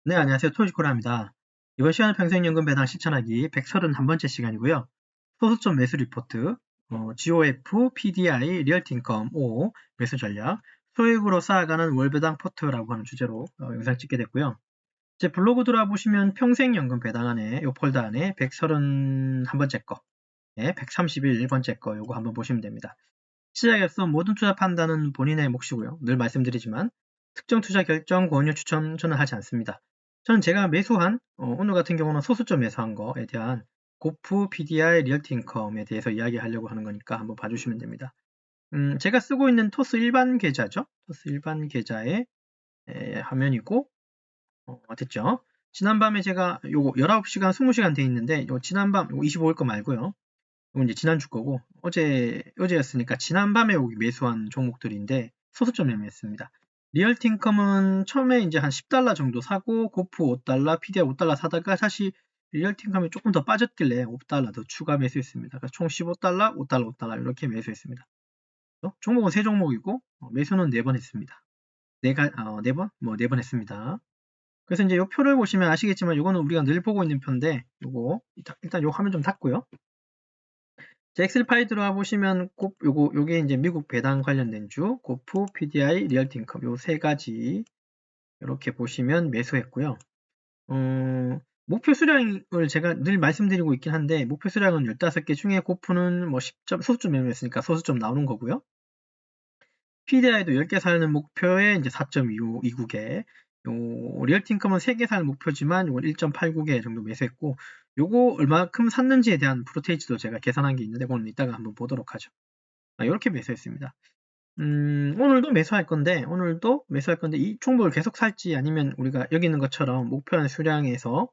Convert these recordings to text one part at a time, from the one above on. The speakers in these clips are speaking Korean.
네, 안녕하세요. 토지코라입니다. 이번 시간은 평생연금 배당 실천하기 131번째 시간이고요. 소수점 매수 리포트, GOF, PDI, 리얼티인컴 5, 매수 전략, 소액으로 쌓아가는 월배당 포트라고 하는 주제로 영상 찍게 됐고요. 제 블로그 들어보시면 평생연금 배당 안에, 요 폴더 안에 131번째 거, 131번째 거 요거 한번 보시면 됩니다. 시작에 앞서 모든 투자 판단은 본인의 몫이고요. 늘 말씀드리지만 특정 투자 결정, 권유, 추천 저는 하지 않습니다. 저는 제가 매수한 오늘 같은 경우는 소수점 매수한 거에 대한 고프, PDI, 리얼티인컴에 대해서 이야기하려고 하는 거니까 한번 봐주시면 됩니다. 제가 쓰고 있는 토스 일반 계좌죠. 토스 일반 계좌의 화면이고 됐죠? 지난밤에 제가 요거 19시간, 20시간 돼 있는데 요 지난밤 요 25일 거 말고요. 이건 이제 지난주 거고 어제였으니까 지난밤에 여기 매수한 종목들인데 소수점 매매했습니다. 리얼틴컴은 처음에 이제 한 $10 정도 사고 고프 $5, PDI $5 사다가 다시 리얼틴컴이 조금 더 빠졌길래 $5 더 추가 매수했습니다. 그래서 총 $15, $5, $5 이렇게 매수했습니다. 종목은 3종목이고 매수는 4번 했습니다. 4번? 뭐 4번 했습니다. 그래서 이제 이 표를 보시면 아시겠지만 이거는 우리가 늘 보고 있는 표인데 요거 일단 요 화면 좀 닫고요. 엑셀 파일 들어와 보시면 요게 이제 미국 배당 관련된 주, 고프, PDI, 리얼티인컴 요 세 가지 이렇게 보시면 매수했고요. 목표 수량을 제가 늘 말씀드리고 있긴 한데 목표 수량은 15개 중에 고프는 뭐 10점 소수점 매매했으니까 소수점 나오는 거고요. PDI도 10개 사는 목표에 이제 4.29개, 리얼티인컴은 3개 사는 목표지만 이건 1.89개 정도 매수했고 요거 얼마큼 샀는지에 대한 프로테이지도 제가 계산한 게 있는데 그건 이따가 한번 보도록 하죠. 이렇게 매수했습니다. 오늘도 매수할 건데 이 종목을 계속 살지 아니면 우리가 여기 있는 것처럼 목표한 수량에서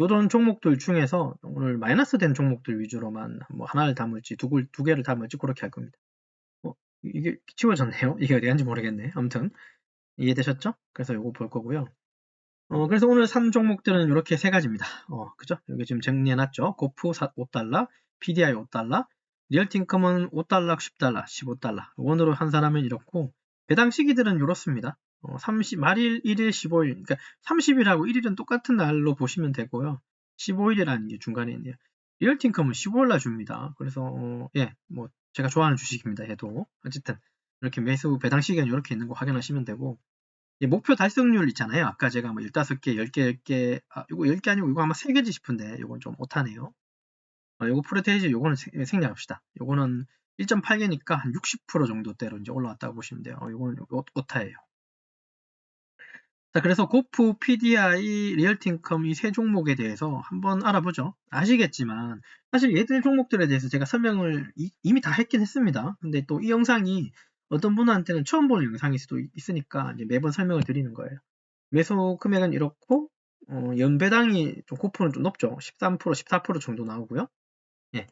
요런 종목들 중에서 오늘 마이너스 된 종목들 위주로만 뭐 하나를 담을지 두 개를 담을지 그렇게 할 겁니다. 이게 지워졌네요. 이게 어디 간지 모르겠네. 아무튼 이해되셨죠? 그래서 요거 볼 거고요. 그래서 오늘 산 종목들은 이렇게 세 가지입니다. 그죠? 여기 지금 정리해놨죠. 고프 $5, PDI $5, 리얼틴컴은 $5, $10, $15. 원으로 환산하면 이렇고 배당 시기들은 이렇습니다. 30, 1일, 15일. 그러니까 30일하고 1일은 똑같은 날로 보시면 되고요. 15일이라는 게 중간에 있네요. 리얼틴컴은 15일 날 줍니다. 그래서 뭐 제가 좋아하는 주식입니다. 해도 어쨌든 이렇게 매수 배당 시기는 이렇게 있는 거 확인하시면 되고 목표 달성률 있잖아요. 아까 제가 뭐 15개, 10개, 이거 10개 아니고 이거 아마 3개지 싶은데 이건 좀 못하네요. 요거 프로테이지 요거는 생략합시다. 요거는 1.8개니까 한 60% 정도대로 이제 올라왔다고 보시면 돼요. 요거는 오타예요. 자, 그래서 고프, PDI, 리얼틴컴 이 세 종목에 대해서 한번 알아보죠. 아시겠지만 사실 얘들 종목들에 대해서 제가 설명을 이미 다 했긴 했습니다. 근데 또 이 영상이 어떤 분한테는 처음 보는 영상일 수도 있으니까 이제 매번 설명을 드리는 거예요. 매수 금액은 이렇고 연배당이 좀 고프는 좀 높죠. 13%, 14% 정도 나오고요. 예.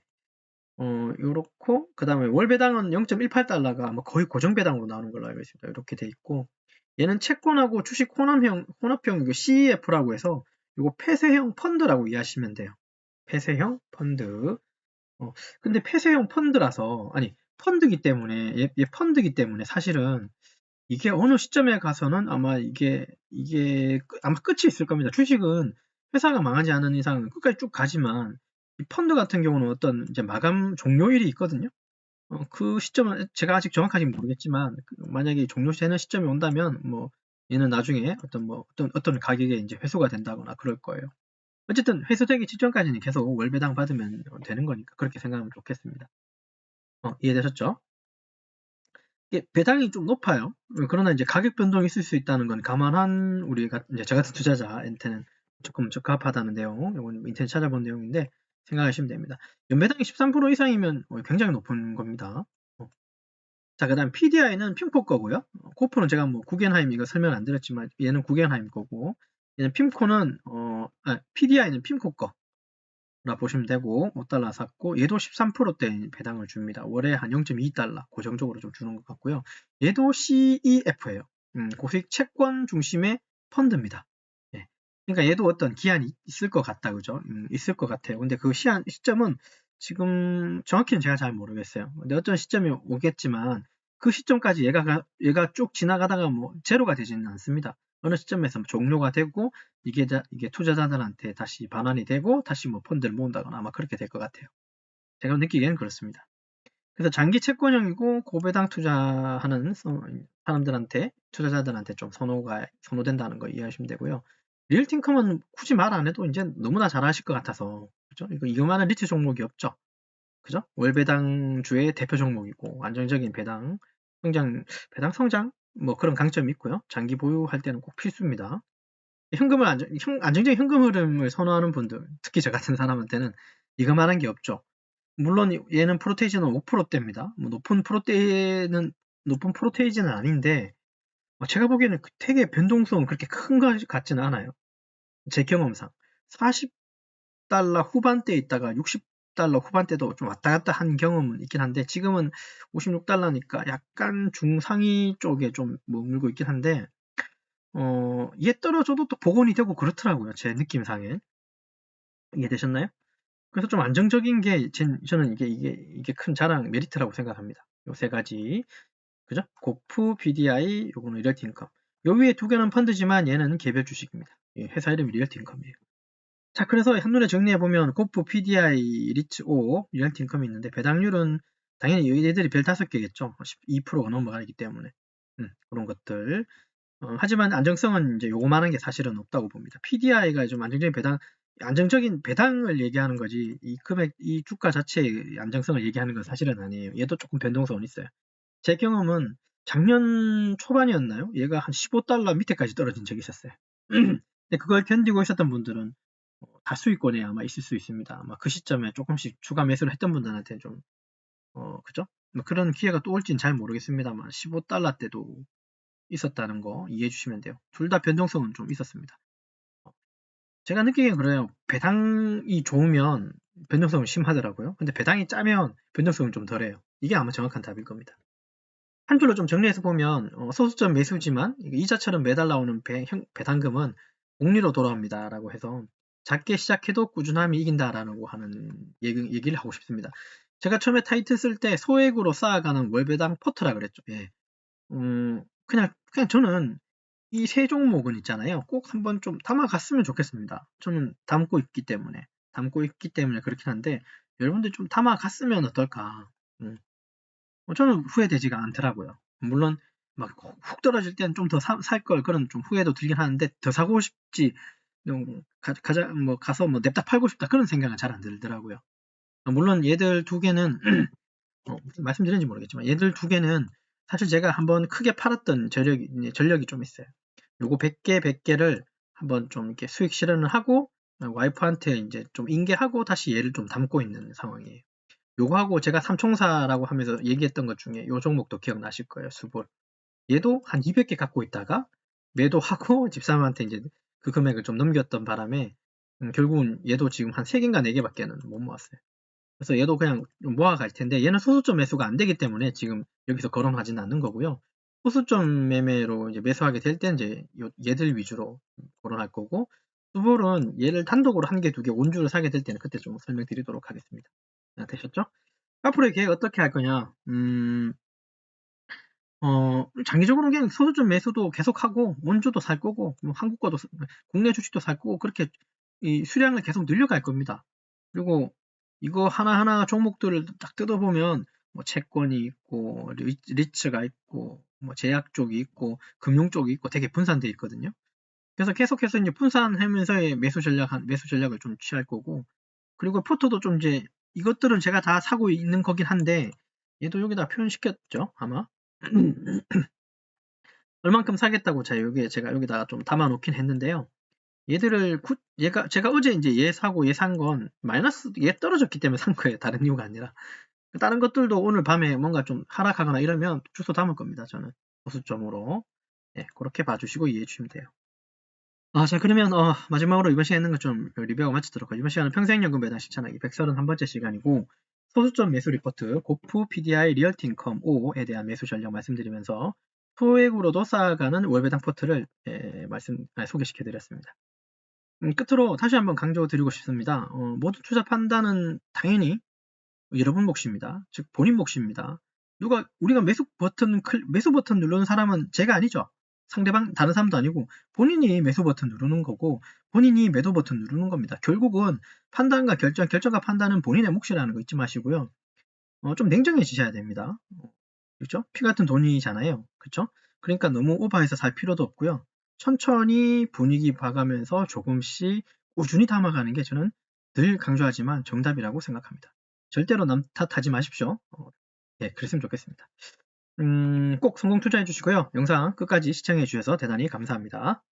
요렇고 그다음에 월배당은 0.18달러가 아마 거의 고정배당으로 나오는 걸로 알고 있습니다. 이렇게 돼 있고 얘는 채권하고 주식 혼합형 이거 CEF라고 해서 이거 폐쇄형 펀드라고 이해하시면 돼요. 폐쇄형 펀드. 근데 폐쇄형 펀드라서 아니 펀드기 때문에 얘 펀드기 때문에 사실은 이게 어느 시점에 가서는 아마 이게 아마 끝이 있을 겁니다. 주식은 회사가 망하지 않은 이상 끝까지 쭉 가지만 이 펀드 같은 경우는 어떤 이제 마감 종료일이 있거든요. 그 시점은 제가 아직 정확하게 모르겠지만 만약에 종료되는 시점이 온다면 뭐 얘는 나중에 어떤 가격에 이제 회수가 된다거나 그럴 거예요. 어쨌든 회수되기 직전까지는 계속 월배당 받으면 되는 거니까 그렇게 생각하면 좋겠습니다. 이해되셨죠? 배당이 좀 높아요. 그러나 이제 가격 변동이 있을 수 있다는 건 감안한 우리가 이제 저 같은 투자자한테는 조금 적합하다는 내용, 이건 인터넷 찾아본 내용인데 생각하시면 됩니다. 연배당이 13% 이상이면 굉장히 높은 겁니다. 자, 그 다음 PDI는 핌코 거고요. 코프는 제가 뭐 구겐하임 이거 설명 안 드렸지만 얘는 구겐하임 거고 얘는 핌코는 PDI는 핌코 거. 라 보시면 되고 $5 샀고 얘도 13%대 배당을 줍니다. 월에 한 0.2달러 고정적으로 좀 주는 것 같고요. 얘도 CEF예요. 고수익 채권 중심의 펀드입니다. 예. 그러니까 얘도 어떤 기한이 있을 것 같다, 그죠? 있을 것 같아요. 근데 그 시점은 지금 정확히는 제가 잘 모르겠어요. 근데 어떤 시점이 오겠지만 그 시점까지 얘가 쭉 지나가다가 뭐 제로가 되지는 않습니다. 어느 시점에서 종료가 되고 이게 투자자들한테 다시 반환이 되고 다시 뭐 펀드를 모은다거나 아마 그렇게 될 것 같아요. 제가 느끼기에는 그렇습니다. 그래서 장기 채권형이고 고배당 투자하는 사람들한테 투자자들한테 좀 선호된다는 거 이해하시면 되고요. 리얼팅컴은 굳이 말 안 해도 이제 너무나 잘 아실 것 같아서 그죠? 이거만한 리츠 종목이 없죠. 그죠? 월배당주의 대표 종목이고 안정적인 배당 성장 뭐 그런 강점이 있고요. 장기 보유할 때는 꼭 필수입니다. 안정적인 현금 흐름을 선호하는 분들, 특히 저 같은 사람한테는 이거만한 게 없죠. 물론 얘는 프로테이지는 5%대입니다. 뭐 높은 프로테이지는 아닌데 제가 보기에는 되게 변동성은 그렇게 큰 것 같지는 않아요. 제 경험상 40달러 후반대에 있다가 60달러 후반대도 좀 왔다 갔다 한 경험은 있긴 한데 지금은 56달러니까 약간 중상위 쪽에 좀 머물고 있긴 한데 얘 떨어져도 또 복원이 되고 그렇더라고요. 제 느낌상에. 이해되셨나요? 그래서 좀 안정적인 게 저는 이게 큰 자랑 메리트라고 생각합니다. 요 세 가지. 그죠? 고프, BDI, 요거는 리얼티 인컴. 요 위에 두 개는 펀드지만 얘는 개별 주식입니다. 회사 이름이 리얼티 인컴이에요. 자, 그래서 한눈에 정리해보면 고프, PDI, 리츠5, 리얼티 인컴이 있는데 배당률은 당연히 얘들이 별 5개겠죠. 2%가 넘어가기 때문에. 그런 것들. 하지만 안정성은 이제 요거만한 게 사실은 없다고 봅니다. PDI가 좀 안정적인 배당을 얘기하는 거지, 이 주가 자체의 안정성을 얘기하는 건 사실은 아니에요. 얘도 조금 변동성은 있어요. 제 경험은 작년 초반이었나요? 얘가 한 15달러 밑에까지 떨어진 적이 있었어요. 근데 그걸 견디고 있었던 분들은 다수익권에 아마 있을 수 있습니다. 아마 그 시점에 조금씩 추가 매수를 했던 분들한테 좀, 그죠? 뭐 그런 기회가 또 올지는 잘 모르겠습니다만 15달러 때도 있었다는 거 이해해 주시면 돼요. 둘 다 변동성은 좀 있었습니다. 제가 느끼기엔 그래요. 배당이 좋으면 변동성은 심하더라고요. 근데 배당이 짜면 변동성은 좀 덜해요. 이게 아마 정확한 답일 겁니다. 한 줄로 좀 정리해서 보면 소수점 매수지만 이자처럼 매달 나오는 배당금은 복리로 돌아옵니다 라고 해서 작게 시작해도 꾸준함이 이긴다라고 하는 얘기를 하고 싶습니다. 제가 처음에 타이틀 쓸 때 소액으로 쌓아가는 월배당 포트라 그랬죠. 예. 그냥 저는 이 세 종목은 있잖아요. 꼭 한번 좀 담아갔으면 좋겠습니다. 저는 담고 있기 때문에 그렇긴 한데 여러분들 좀 담아갔으면 어떨까. 저는 후회되지가 않더라고요. 물론 막 훅 떨어질 때는 좀 더 살 걸 그런 좀 후회도 들긴 하는데 더 사고 싶지 가서 뭐 냅다 팔고 싶다 그런 생각은 잘 안 들더라고요. 물론 얘들 두 개는 말씀드렸는지 모르겠지만 얘들 두 개는 사실 제가 한번 크게 팔았던 전력이 좀 있어요. 요거 100개를 한번 좀 이렇게 수익 실현을 하고 와이프한테 이제 좀 인계하고 다시 얘를 좀 담고 있는 상황이에요. 요거하고 제가 삼총사라고 하면서 얘기했던 것 중에 요 종목도 기억나실 거예요. 수볼. 얘도 한 200개 갖고 있다가 매도하고 집사람한테 이제 그 금액을 좀 넘겼던 바람에 결국은 얘도 지금 한 3개인가 4개밖에는 못 모았어요. 그래서 얘도 그냥 모아갈 텐데 얘는 소수점 매수가 안 되기 때문에 지금 여기서 거론하지는 않는 거고요. 소수점 매매로 이제 매수하게 될 때 이제 얘들 위주로 거론할 거고 수볼은 얘를 단독으로 1개, 2개, 온주를 사게 될 때는 그때 좀 설명드리도록 하겠습니다. 되셨죠? 앞으로의 계획 어떻게 할 거냐? 장기적으로는 그냥 소수점 매수도 계속하고 원주도 살 거고 뭐 한국 거도 국내 주식도 살 거고 그렇게 이 수량을 계속 늘려갈 겁니다. 그리고 이거 하나하나 종목들을 딱 뜯어보면 뭐 채권이 있고 리츠가 있고 뭐 제약 쪽이 있고 금융 쪽이 있고 되게 분산되어 있거든요. 그래서 계속해서 이제 분산하면서의 매수 전략을 좀 취할 거고 그리고 포트도 좀 이제 이것들은 제가 다 사고 있는 거긴 한데 얘도 여기다 표현시켰죠 아마. 얼만큼 사겠다고 제가 여기다가 좀 담아 놓긴 했는데요. 얘들을 제가 어제 이제 얘 사고 얘 산 건 마이너스 얘 떨어졌기 때문에 산 거예요. 다른 이유가 아니라. 다른 것들도 오늘 밤에 뭔가 좀 하락하거나 이러면 주소 담을 겁니다. 저는 보수점으로. 네, 그렇게 봐주시고 이해해 주시면 돼요. 자 그러면 마지막으로 이번 시간에 있는 거 좀 리뷰하고 마치도록 하죠. 이번 시간은 평생연금 배당 실천하기 131번째 시간이고 소수점 매수 리포트 고프 PDI 리얼티인컴 5에 대한 매수 전략 말씀드리면서 소액으로도 쌓아가는 월배당 포트를 소개시켜 드렸습니다. 끝으로 다시 한번 강조드리고 싶습니다. 모든 투자 판단은 당연히 여러분 몫입니다. 즉 본인 몫입니다. 우리가 매수 버튼 누르는 사람은 제가 아니죠. 상대방 다른 사람도 아니고 본인이 매수 버튼 누르는 거고 본인이 매도 버튼 누르는 겁니다. 결국은 판단과 결정과 판단은 본인의 몫이라는 거 잊지 마시고요. 좀 냉정해지셔야 됩니다. 그렇죠? 피 같은 돈이잖아요. 그렇죠? 그러니까 너무 오버해서 살 필요도 없고요. 천천히 분위기 봐가면서 조금씩 꾸준히 담아가는 게 저는 늘 강조하지만 정답이라고 생각합니다. 절대로 남 탓하지 마십시오. 네, 그랬으면 좋겠습니다. 꼭 성공 투자해 주시고요. 영상 끝까지 시청해 주셔서 대단히 감사합니다.